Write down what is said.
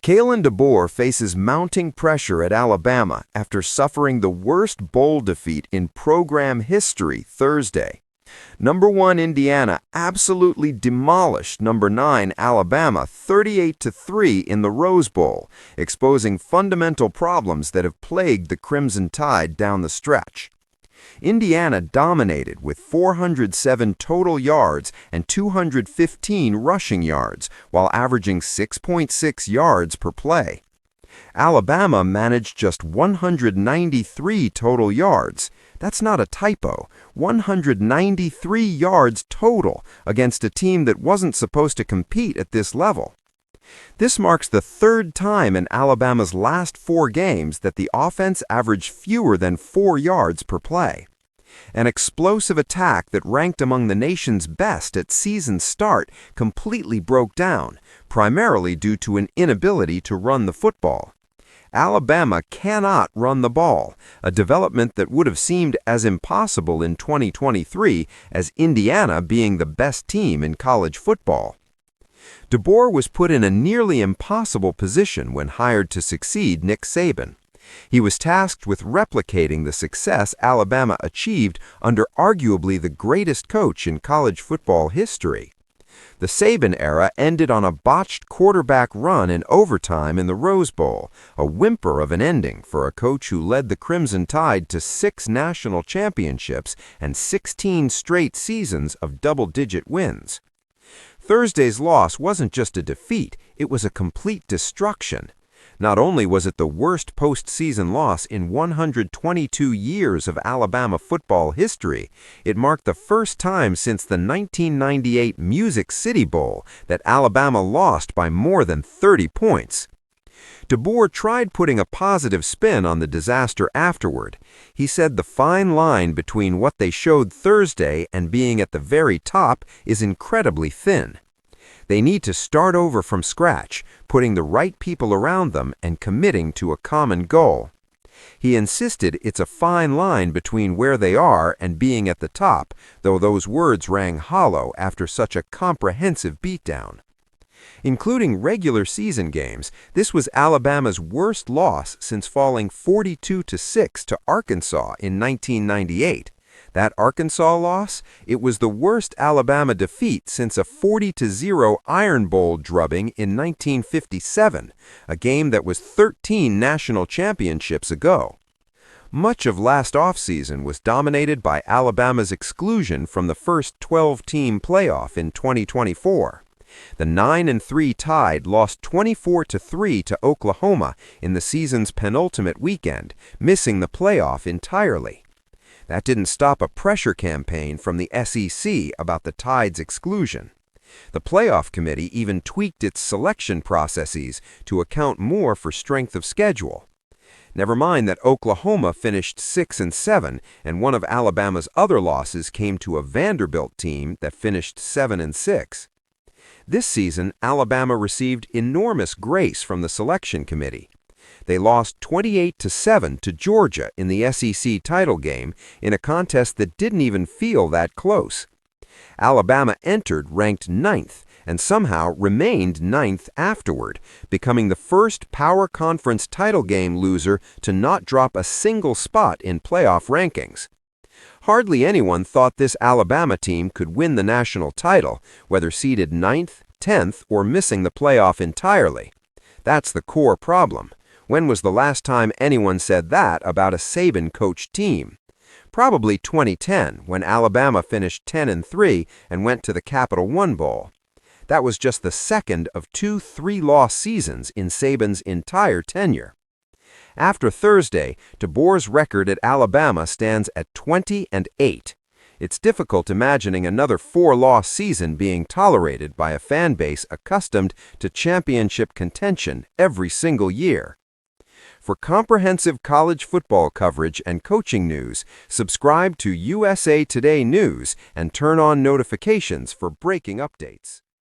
Kalen DeBoer faces mounting pressure at Alabama after suffering the worst bowl defeat in program history Thursday. Number 1 Indiana absolutely demolished number 9 Alabama 38-3 in the Rose Bowl, exposing fundamental problems that have plagued the Crimson Tide down the stretch. Indiana dominated with 407 total yards and 215 rushing yards, while averaging 6.6 yards per play. Alabama managed just 193 total yards. That's not a typo. 193 yards total against a team that wasn't supposed to compete at this level. This marks the third time in Alabama's last 4 games that the offense averaged fewer than 4 yards per play. An explosive attack that ranked among the nation's best at season start completely broke down, primarily due to an inability to run the football. Alabama cannot run the ball, a development that would have seemed as impossible in 2023 as Indiana being the best team in college football. DeBoer was put in a nearly impossible position when hired to succeed Nick Saban. He was tasked with replicating the success Alabama achieved under arguably the greatest coach in college football history. The Saban era ended on a botched quarterback run in overtime in the Rose Bowl, a whimper of an ending for a coach who led the Crimson Tide to 6 national championships and 16 straight seasons of double-digit wins. Thursday's loss wasn't just a defeat, it was a complete destruction. Not only was it the worst postseason loss in 122 years of Alabama football history, it marked the first time since the 1998 Music City Bowl that Alabama lost by more than 30 points. DeBoer tried putting a positive spin on the disaster afterward. He said the fine line between what they showed Thursday and being at the very top is incredibly thin. They need to start over from scratch, putting the right people around them and committing to a common goal. He insisted it's a fine line between where they are and being at the top, though those words rang hollow after such a comprehensive beatdown. Including regular season games, this was Alabama's worst loss since falling 42-6 to Arkansas in 1998. That Arkansas loss? It was the worst Alabama defeat since a 40-0 Iron Bowl drubbing in 1957, a game that was 13 national championships ago. Much of last offseason was dominated by Alabama's exclusion from the first 12-team playoff in 2024. The 9-3 Tide lost 24-3 to Oklahoma in the season's penultimate weekend, missing the playoff entirely. That didn't stop a pressure campaign from the SEC about the Tide's exclusion. The playoff committee even tweaked its selection processes to account more for strength of schedule. Never mind that Oklahoma finished 6-7, and one of Alabama's other losses came to a Vanderbilt team that finished 7-6. This season, Alabama received enormous grace from the selection committee. They lost 28-7 to Georgia in the SEC title game in a contest that didn't even feel that close. Alabama entered ranked 9th and somehow remained 9th afterward, becoming the first Power Conference title game loser to not drop a single spot in playoff rankings. Hardly anyone thought this Alabama team could win the national title, whether seeded 9th, 10th, or missing the playoff entirely. That's the core problem. When was the last time anyone said that about a Saban-coached team? Probably 2010, when Alabama finished 10-3 and went to the Capital One Bowl. That was just the second of 2 3-loss seasons in Saban's entire tenure. After Thursday, DeBoer's record at Alabama stands at 20-8. It's difficult imagining another 4-loss season being tolerated by a fan base accustomed to championship contention every single year. For comprehensive college football coverage and coaching news, subscribe to USA Today News and turn on notifications for breaking updates.